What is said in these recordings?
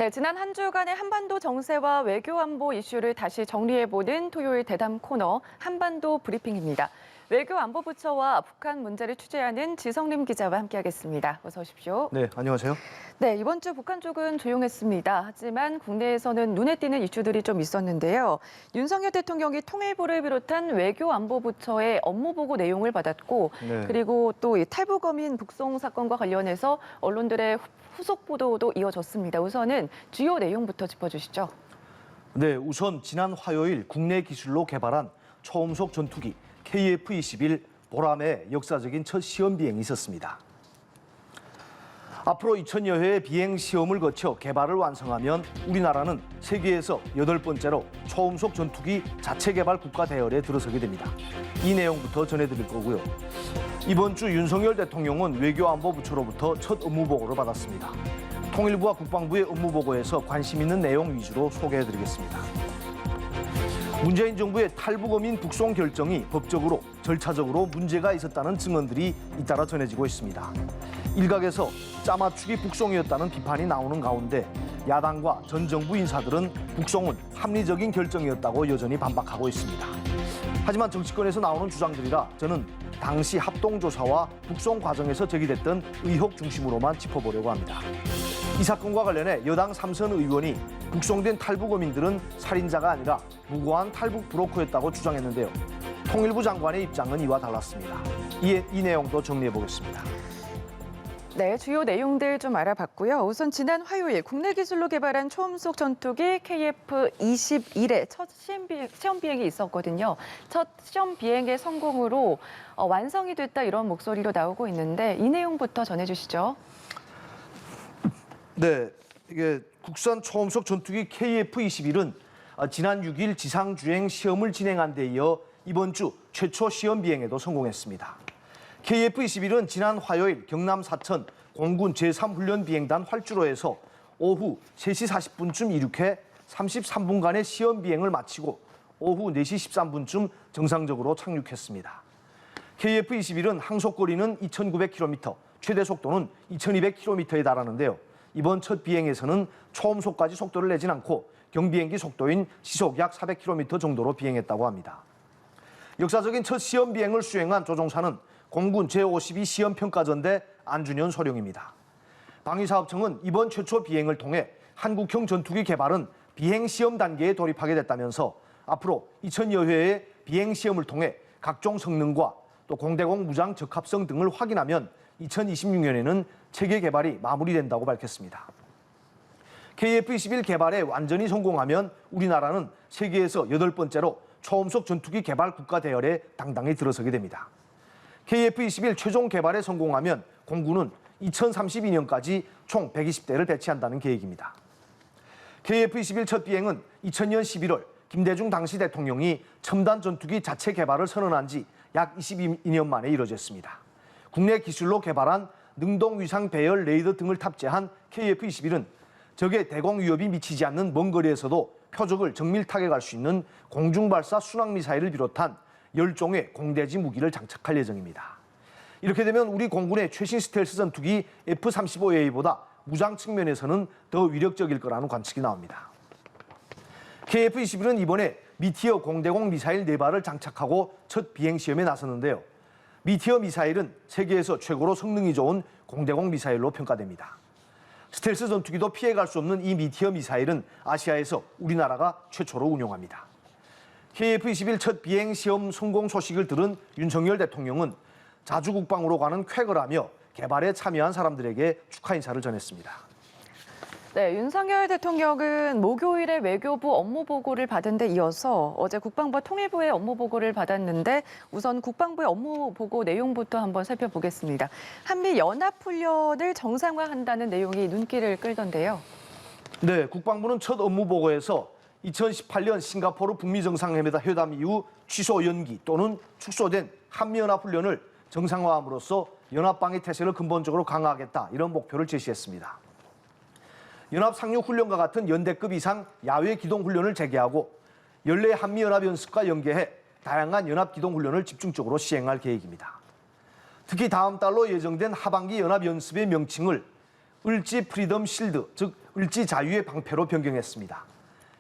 네, 지난 한 주간의 한반도 정세와 외교 안보 이슈를 다시 정리해보는 토요일 대담 코너 한반도 브리핑입니다. 외교안보부처와 북한 문제를 취재하는 지성림 기자와 함께하겠습니다. 어서 오십시오. 네, 안녕하세요. 네, 이번 주 북한 쪽은 조용했습니다. 하지만 국내에서는 눈에 띄는 이슈들이 좀 있었는데요. 윤석열 대통령이 통일부를 비롯한 외교안보부처의 업무보고 내용을 받았고 네. 그리고 또 이 탈북어민 북송 사건과 관련해서 언론들의 후속 보도도 이어졌습니다. 우선은 주요 내용부터 짚어주시죠. 네, 우선 지난 화요일 국내 기술로 개발한 초음속 전투기 KF-21 보람의 역사적인 첫 시험 비행이 있었습니다. 앞으로 2000여 회의 비행 시험을 거쳐 개발을 완성하면 우리나라는 세계에서 8번째로 초음속 전투기 자체 개발 국가 대열에 들어서게 됩니다. 이 내용부터 전해드릴 거고요. 이번 주 윤석열 대통령은 외교안보부처로부터 첫 업무보고를 받았습니다. 통일부와 국방부의 업무보고에서 관심 있는 내용 위주로 소개해드리겠습니다. 문재인 정부의 탈북어민 북송 결정이 법적으로, 절차적으로 문제가 있었다는 증언들이 잇따라 전해지고 있습니다. 일각에서 짜맞추기 북송이었다는 비판이 나오는 가운데 야당과 전 정부 인사들은 북송은 합리적인 결정이었다고 여전히 반박하고 있습니다. 하지만 정치권에서 나오는 주장들이라 저는 당시 합동조사와 북송 과정에서 제기됐던 의혹 중심으로만 짚어보려고 합니다. 이 사건과 관련해 여당 3선 의원이 북송된 탈북어민들은 살인자가 아니라 무고한 탈북 브로커였다고 주장했는데요. 통일부 장관의 입장은 이와 달랐습니다. 이 내용도 정리해보겠습니다. 네, 주요 내용들 좀 알아봤고요. 우선 지난 화요일 국내 기술로 개발한 초음속 전투기 KF-21의 첫 시험 비행이 있었거든요. 첫 시험 비행의 성공으로 완성이 됐다 이런 목소리로 나오고 있는데 이 내용부터 전해주시죠. 네, 이게 국산 초음속 전투기 KF-21은 지난 6일 지상주행 시험을 진행한 데 이어 이번 주 최초 시험 비행에도 성공했습니다. KF-21은 지난 화요일 경남 사천 공군 제3훈련비행단 활주로에서 오후 3시 40분쯤 이륙해 33분간의 시험 비행을 마치고 오후 4시 13분쯤 정상적으로 착륙했습니다. KF-21은 항속거리는 2,900km, 최대 속도는 2,200km에 달하는데요. 이번 첫 비행에서는 초음속까지 속도를 내진 않고 경비행기 속도인 시속 약 400km 정도로 비행했다고 합니다. 역사적인 첫 시험 비행을 수행한 조종사는 공군 제52 시험평가전대 안준현 소령입니다. 방위사업청은 이번 최초 비행을 통해 한국형 전투기 개발은 비행시험 단계에 돌입하게 됐다면서 앞으로 2000여 회의 비행시험을 통해 각종 성능과 또 공대공 무장 적합성 등을 확인하면 2026년에는 체계 개발이 마무리된다고 밝혔습니다. KF-21 개발에 완전히 성공하면 우리나라는 세계에서 8번째로 초음속 전투기 개발 국가 대열에 당당히 들어서게 됩니다. KF-21 최종 개발에 성공하면 공군은 2032년까지 총 120대를 배치한다는 계획입니다. KF-21 첫 비행은 2000년 11월 김대중 당시 대통령이 첨단 전투기 자체 개발을 선언한 지 약 22년 만에 이뤄졌습니다. 국내 기술로 개발한 능동 위상 배열 레이더 등을 탑재한 KF-21은 적의 대공 위협이 미치지 않는 먼 거리에서도 표적을 정밀 타격할 수 있는 공중발사 순항미사일을 비롯한 10종의 공대지 무기를 장착할 예정입니다. 이렇게 되면 우리 공군의 최신 스텔스 전투기 F-35A보다 무장 측면에서는 더 위력적일 거라는 관측이 나옵니다. KF-21은 이번에 미티어 공대공 미사일 4발을 장착하고 첫 비행 시험에 나섰는데요. 미티어 미사일은 세계에서 최고로 성능이 좋은 공대공 미사일로 평가됩니다. 스텔스 전투기도 피해갈 수 없는 이 미티어 미사일은 아시아에서 우리나라가 최초로 운용합니다. KF-21 첫 비행 시험 성공 소식을 들은 윤석열 대통령은 자주국방으로 가는 쾌거라며 개발에 참여한 사람들에게 축하 인사를 전했습니다. 네, 윤석열 대통령은 목요일에 외교부 업무보고를 받은 데 이어서 어제 국방부와 통일부의 업무보고를 받았는데 우선 국방부의 업무보고 내용부터 한번 살펴보겠습니다. 한미 연합훈련을 정상화한다는 내용이 눈길을 끌던데요. 네, 국방부는 첫 업무보고에서 2018년 싱가포르 북미 정상회담 이후 취소 연기 또는 축소된 한미연합훈련을 정상화함으로써 연합방위 태세를 근본적으로 강화하겠다 이런 목표를 제시했습니다. 연합 상륙훈련과 같은 연대급 이상 야외 기동훈련을 재개하고 연례 한미연합연습과 연계해 다양한 연합기동훈련을 집중적으로 시행할 계획입니다. 특히 다음 달로 예정된 하반기 연합연습의 명칭을 을지 프리덤 실드, 즉 을지 자유의 방패로 변경했습니다.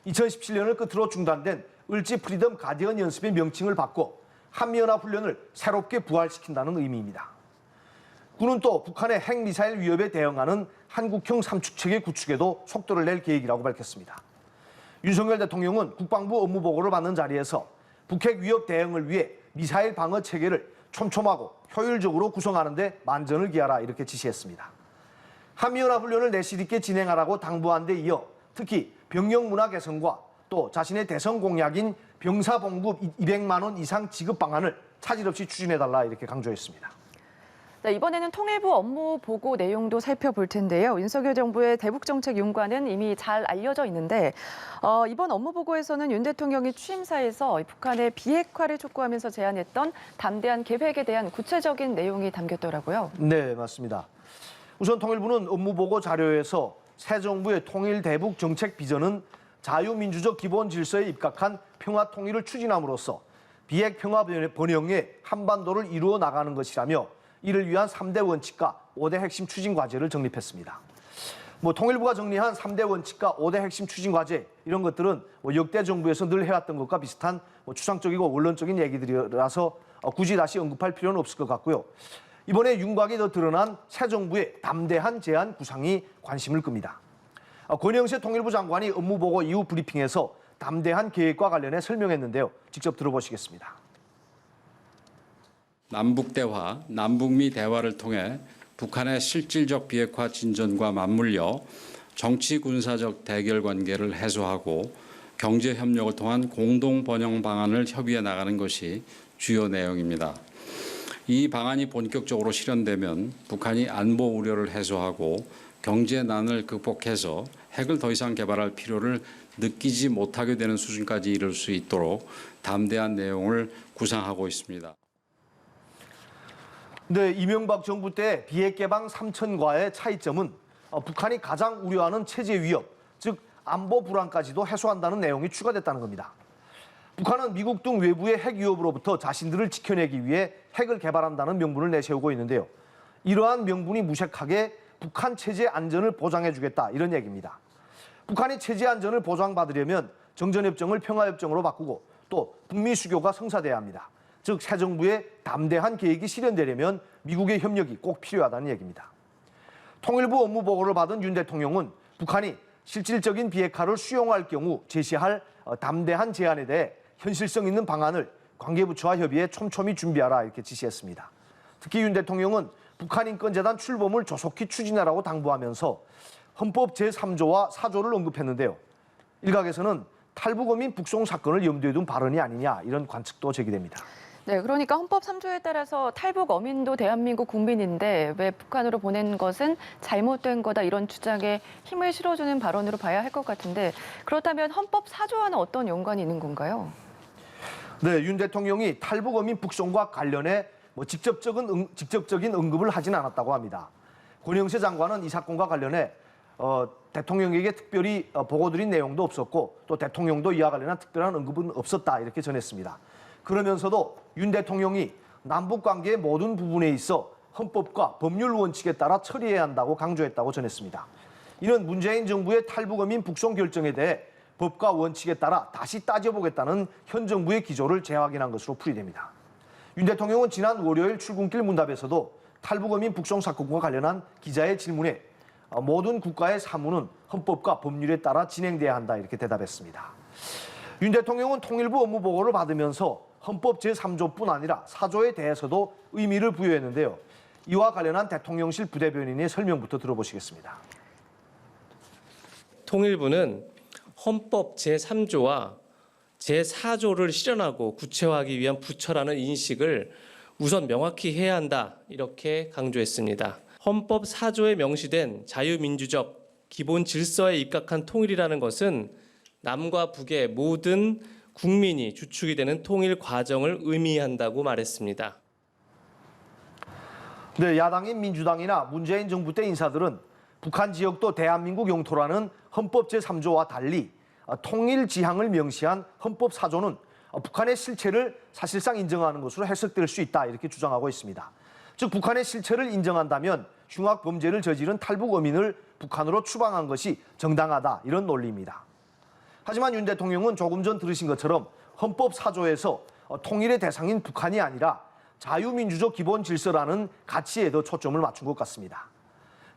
2017년을 끝으로 중단된 을지 프리덤 가디언 연습의 명칭을 바꿔 한미연합 훈련을 새롭게 부활시킨다는 의미입니다. 군은 또 북한의 핵미사일 위협에 대응하는 한국형 삼축체계 구축에도 속도를 낼 계획이라고 밝혔습니다. 윤석열 대통령은 국방부 업무보고를 받는 자리에서 북핵 위협 대응을 위해 미사일 방어 체계를 촘촘하고 효율적으로 구성하는 데 만전을 기하라 이렇게 지시했습니다. 한미연합 훈련을 내실 있게 진행하라고 당부한 데 이어 특히 병력 문화 개선과 또 자신의 대선 공약인 병사 봉급 200만 원 이상 지급 방안을 차질 없이 추진해달라 이렇게 강조했습니다. 네, 이번에는 통일부 업무 보고 내용도 살펴볼 텐데요. 윤석열 정부의 대북정책 윤곽은 이미 잘 알려져 있는데 이번 업무 보고에서는 윤 대통령이 취임사에서 북한의 비핵화를 촉구하면서 제안했던 담대한 계획에 대한 구체적인 내용이 담겼더라고요. 네, 맞습니다. 우선 통일부는 업무 보고 자료에서 새 정부의 통일 대북 정책 비전은 자유민주적 기본 질서에 입각한 평화 통일을 추진함으로써 비핵 평화 번영의 한반도를 이루어 나가는 것이라며 이를 위한 3대 원칙과 5대 핵심 추진 과제를 정립했습니다. 통일부가 정리한 3대 원칙과 5대 핵심 추진 과제 이런 것들은 역대 정부에서 늘 해왔던 것과 비슷한 추상적이고 원론적인 얘기들이라서 굳이 다시 언급할 필요는 없을 것 같고요. 이번에 윤곽이 더 드러난 새 정부의 담대한 제안 구상이 관심을 끕니다. 권영세 통일부 장관이 업무보고 이후 브리핑에서 담대한 계획과 관련해 설명했는데요. 직접 들어보시겠습니다. 남북대화, 남북미 대화를 통해 북한의 실질적 비핵화 진전과 맞물려 정치 군사적 대결 관계를 해소하고 경제 협력을 통한 공동 번영 방안을 협의해 나가는 것이 주요 내용입니다. 이 방안이 본격적으로 실현되면 북한이 안보 우려를 해소하고 경제 난을 극복해서 핵을 더 이상 개발할 필요를 느끼지 못하게 되는 수준까지 이룰 수 있도록 담대한 내용을 구상하고 있습니다. 네, 이명박 정부 때 비핵 개방 3천과의 차이점은 북한이 가장 우려하는 체제 위협, 즉 안보 불안까지도 해소한다는 내용이 추가됐다는 겁니다. 북한은 미국 등 외부의 핵 위협으로부터 자신들을 지켜내기 위해 핵을 개발한다는 명분을 내세우고 있는데요. 이러한 명분이 무색하게 북한 체제 안전을 보장해주겠다 이런 얘기입니다. 북한이 체제 안전을 보장받으려면 정전협정을 평화협정으로 바꾸고 또 북미 수교가 성사돼야 합니다. 즉 새 정부의 담대한 계획이 실현되려면 미국의 협력이 꼭 필요하다는 얘기입니다. 통일부 업무 보고를 받은 윤 대통령은 북한이 실질적인 비핵화를 수용할 경우 제시할 담대한 제안에 대해 현실성 있는 방안을 관계부처와 협의해 촘촘히 준비하라 이렇게 지시했습니다. 특히 윤 대통령은 북한인권재단 출범을 조속히 추진하라고 당부하면서 헌법 제3조와 4조를 언급했는데요. 일각에서는 탈북어민 북송 사건을 염두에 둔 발언이 아니냐 이런 관측도 제기됩니다. 네, 그러니까 헌법 3조에 따라서 탈북 어민도 대한민국 국민인데 왜 북한으로 보낸 것은 잘못된 거다 이런 주장에 힘을 실어주는 발언으로 봐야 할 것 같은데 그렇다면 헌법 4조와는 어떤 연관이 있는 건가요? 네, 윤 대통령이 탈북 어민 북송과 관련해 직접적인 언급을 하진 않았다고 합니다. 권영세 장관은 이 사건과 관련해 대통령에게 특별히 보고드린 내용도 없었고 또 대통령도 이와 관련한 특별한 언급은 없었다 이렇게 전했습니다. 그러면서도 윤 대통령이 남북관계의 모든 부분에 있어 헌법과 법률 원칙에 따라 처리해야 한다고 강조했다고 전했습니다. 이는 문재인 정부의 탈북어민 북송 결정에 대해 법과 원칙에 따라 다시 따져보겠다는 현 정부의 기조를 재확인한 것으로 풀이됩니다. 윤 대통령은 지난 월요일 출근길 문답에서도 탈북어민 북송 사건과 관련한 기자의 질문에 모든 국가의 사무는 헌법과 법률에 따라 진행돼야 한다 이렇게 대답했습니다. 윤 대통령은 통일부 업무 보고를 받으면서 헌법 제3조뿐 아니라 4조에 대해서도 의미를 부여했는데요. 이와 관련한 대통령실 부대변인의 설명부터 들어보시겠습니다. 통일부는 헌법 제3조와 제4조를 실현하고 구체화하기 위한 부처라는 인식을 우선 명확히 해야 한다 이렇게 강조했습니다. 헌법 4조에 명시된 자유민주적 기본 질서에 입각한 통일이라는 것은 남과 북의 모든 국민이 주축이 되는 통일 과정을 의미한다고 말했습니다. 네, 야당인 민주당이나 문재인 정부 때 인사들은 북한 지역도 대한민국 영토라는 헌법 제3조와 달리 통일 지향을 명시한 헌법 4조는 북한의 실체를 사실상 인정하는 것으로 해석될 수 있다 이렇게 주장하고 있습니다. 즉 북한의 실체를 인정한다면 흉악 범죄를 저지른 탈북 어민을 북한으로 추방한 것이 정당하다 이런 논리입니다. 하지만 윤 대통령은 조금 전 들으신 것처럼 헌법 4조에서 통일의 대상인 북한이 아니라 자유민주적 기본 질서라는 가치에 더 초점을 맞춘 것 같습니다.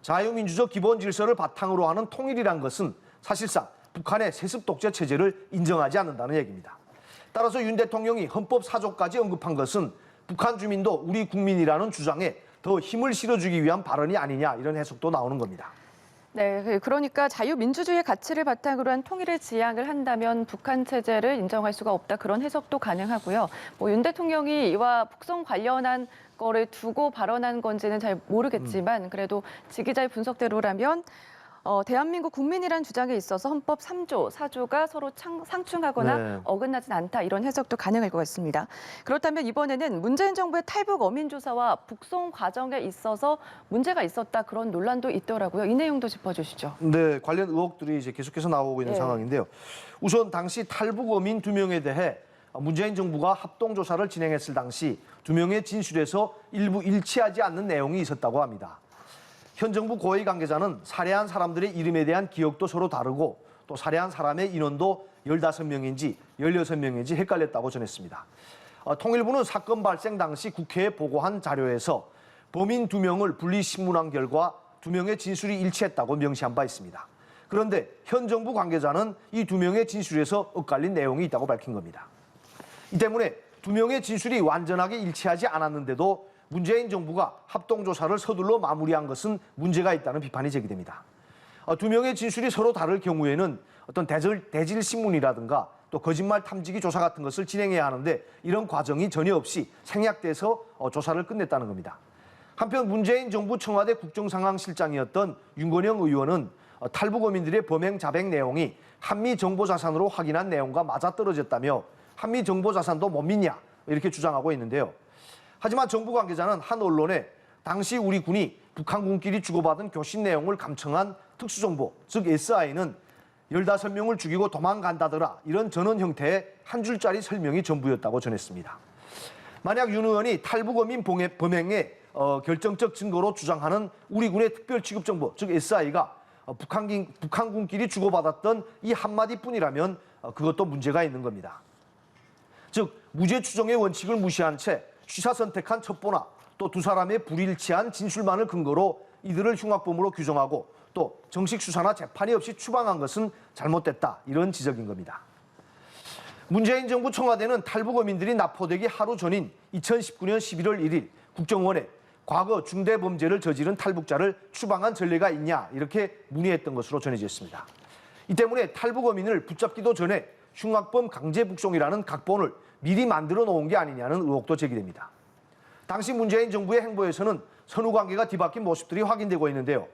자유민주적 기본 질서를 바탕으로 하는 통일이란 것은 사실상 북한의 세습 독재 체제를 인정하지 않는다는 얘기입니다. 따라서 윤 대통령이 헌법 4조까지 언급한 것은 북한 주민도 우리 국민이라는 주장에 더 힘을 실어주기 위한 발언이 아니냐 이런 해석도 나오는 겁니다. 네, 그러니까 자유민주주의의 가치를 바탕으로 한 통일을 지향을 한다면 북한 체제를 인정할 수가 없다 그런 해석도 가능하고요. 윤 대통령이 이와 북송 관련한 거를 두고 발언한 건지는 잘 모르겠지만 그래도 지 기자의 분석대로라면 대한민국 국민이란 주장에 있어서 헌법 3조, 4조가 서로 상충하거나 네. 어긋나진 않다 이런 해석도 가능할 것 같습니다. 그렇다면 이번에는 문재인 정부의 탈북 어민 조사와 북송 과정에 있어서 문제가 있었다 그런 논란도 있더라고요. 이 내용도 짚어주시죠. 네, 관련 의혹들이 이제 계속해서 나오고 있는 네. 상황인데요. 우선 당시 탈북 어민 2명에 대해 문재인 정부가 합동 조사를 진행했을 당시 2명의 진술에서 일부 일치하지 않는 내용이 있었다고 합니다. 현 정부 고위 관계자는 살해한 사람들의 이름에 대한 기억도 서로 다르고 또 살해한 사람의 인원도 15명인지 16명인지 헷갈렸다고 전했습니다. 통일부는 사건 발생 당시 국회에 보고한 자료에서 범인 2명을 분리신문한 결과 2명의 진술이 일치했다고 명시한 바 있습니다. 그런데 현 정부 관계자는 이 2명의 진술에서 엇갈린 내용이 있다고 밝힌 겁니다. 이 때문에 2명의 진술이 완전하게 일치하지 않았는데도 문재인 정부가 합동조사를 서둘러 마무리한 것은 문제가 있다는 비판이 제기됩니다. 2명의 진술이 서로 다를 경우에는 어떤 대질 신문이라든가 또 거짓말 탐지기 조사 같은 것을 진행해야 하는데 이런 과정이 전혀 없이 생략돼서 조사를 끝냈다는 겁니다. 한편 문재인 정부 청와대 국정상황실장이었던 윤건영 의원은 탈북 어민들의 범행 자백 내용이 한미 정보자산으로 확인한 내용과 맞아떨어졌다며 한미 정보자산도 못 믿냐 이렇게 주장하고 있는데요. 하지만 정부 관계자는 한 언론에 당시 우리 군이 북한군끼리 주고받은 교신 내용을 감청한 특수정보, 즉 SI는 15명을 죽이고 도망간다더라 이런 전원 형태의 한 줄짜리 설명이 전부였다고 전했습니다. 만약 윤 의원이 탈북 어민 범행의 결정적 증거로 주장하는 우리 군의 특별취급정보, 즉 SI가 북한군끼리 주고받았던 이 한마디뿐이라면 그것도 문제가 있는 겁니다. 즉 무죄 추정의 원칙을 무시한 채 취사 선택한 첩보나 또 두 사람의 불일치한 진술만을 근거로 이들을 흉악범으로 규정하고 또 정식 수사나 재판이 없이 추방한 것은 잘못됐다 이런 지적인 겁니다. 문재인 정부 청와대는 탈북 어민들이 납포되기 하루 전인 2019년 11월 1일 국정원에 과거 중대범죄를 저지른 탈북자를 추방한 전례가 있냐 이렇게 문의했던 것으로 전해졌습니다. 이 때문에 탈북 어민을 붙잡기도 전에 흉악범 강제 북송이라는 각본을 미리 만들어 놓은 게 아니냐는 의혹도 제기됩니다. 당시 문재인 정부의 행보에서는 선후 관계가 뒤바뀐 모습들이 확인되고 있는데요.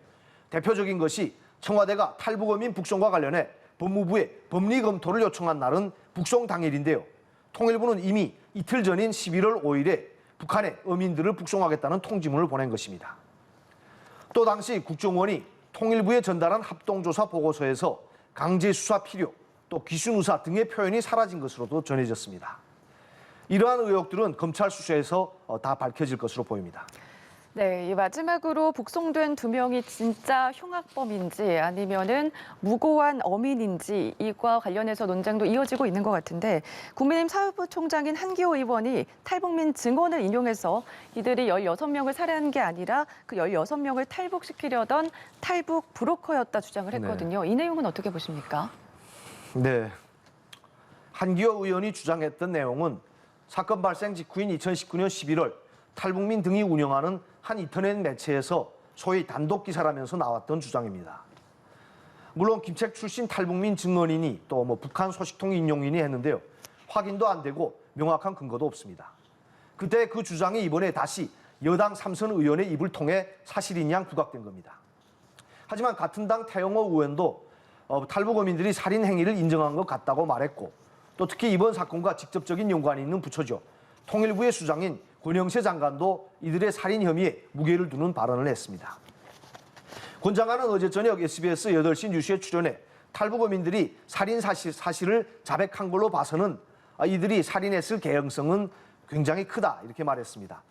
대표적인 것이 청와대가 탈북 어민 북송과 관련해 법무부에 법리 검토를 요청한 날은 북송 당일인데요. 통일부는 이미 이틀 전인 11월 5일에 북한에 어민들을 북송하겠다는 통지문을 보낸 것입니다. 또 당시 국정원이 통일부에 전달한 합동조사 보고서에서 강제 수사 필요, 또 귀순 의사 등의 표현이 사라진 것으로도 전해졌습니다. 이러한 의혹들은 검찰 수사에서 다 밝혀질 것으로 보입니다. 네, 이 마지막으로 북송된 2명이 진짜 흉악범인지 아니면은 무고한 어민인지 이과 관련해서 논쟁도 이어지고 있는 것 같은데 국민의힘 사회부총장인 한기호 의원이 탈북민 증언을 인용해서 이들이 16명을 살해한 게 아니라 그 16명을 탈북시키려던 탈북 브로커였다 주장을 했거든요. 이 내용은 어떻게 보십니까? 네, 한기호 의원이 주장했던 내용은 사건 발생 직후인 2019년 11월 탈북민 등이 운영하는 한 인터넷 매체에서 소위 단독 기사라면서 나왔던 주장입니다. 물론 김책 출신 탈북민 증언인이 또 북한 소식통 인용인이 했는데요. 확인도 안 되고 명확한 근거도 없습니다. 그때 그 주장이 이번에 다시 여당 3선 의원의 입을 통해 사실인 양 부각된 겁니다. 하지만 같은 당 태영호 의원도 탈북 어민들이 살인 행위를 인정한 것 같다고 말했고 또 특히 이번 사건과 직접적인 연관이 있는 부처죠. 통일부의 수장인 권영세 장관도 이들의 살인 혐의에 무게를 두는 발언을 했습니다. 권 장관은 어제 저녁 SBS 8시 뉴스에 출연해 탈북 어민들이 살인 사실을 자백한 걸로 봐서는 이들이 살인했을 개연성은 굉장히 크다 이렇게 말했습니다.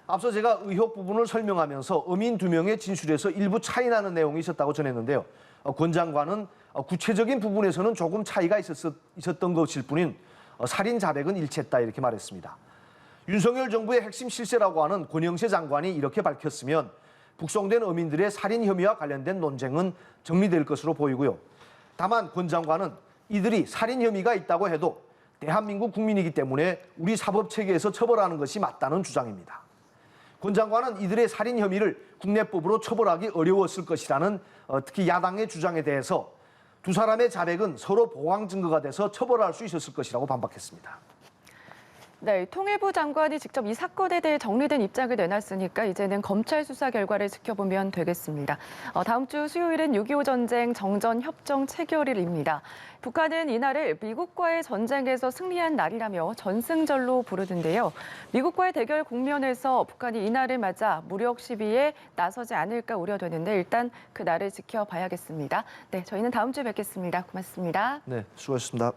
앞서 제가 의혹 부분을 설명하면서 어민 2명의 진술에서 일부 차이 나는 내용이 있었다고 전했는데요. 권 장관은 구체적인 부분에서는 조금 차이가 있었던 것일 뿐인 살인 자백은 일치했다 이렇게 말했습니다. 윤석열 정부의 핵심 실세라고 하는 권영세 장관이 이렇게 밝혔으면 북송된 어민들의 살인 혐의와 관련된 논쟁은 정리될 것으로 보이고요. 다만 권 장관은 이들이 살인 혐의가 있다고 해도 대한민국 국민이기 때문에 우리 사법체계에서 처벌하는 것이 맞다는 주장입니다. 권 장관은 이들의 살인 혐의를 국내법으로 처벌하기 어려웠을 것이라는 특히 야당의 주장에 대해서 두 사람의 자백은 서로 보강 증거가 돼서 처벌할 수 있었을 것이라고 반박했습니다. 네, 통일부 장관이 직접 이 사건에 대해 정리된 입장을 내놨으니까 이제는 검찰 수사 결과를 지켜보면 되겠습니다. 다음 주 수요일은 6.25 전쟁 정전 협정 체결일입니다. 북한은 이날을 미국과의 전쟁에서 승리한 날이라며 전승절로 부르는데요. 미국과의 대결 국면에서 북한이 이날을 맞아 무력 시비에 나서지 않을까 우려되는데 일단 그 날을 지켜봐야겠습니다. 네, 저희는 다음 주에 뵙겠습니다. 고맙습니다. 네, 수고하셨습니다.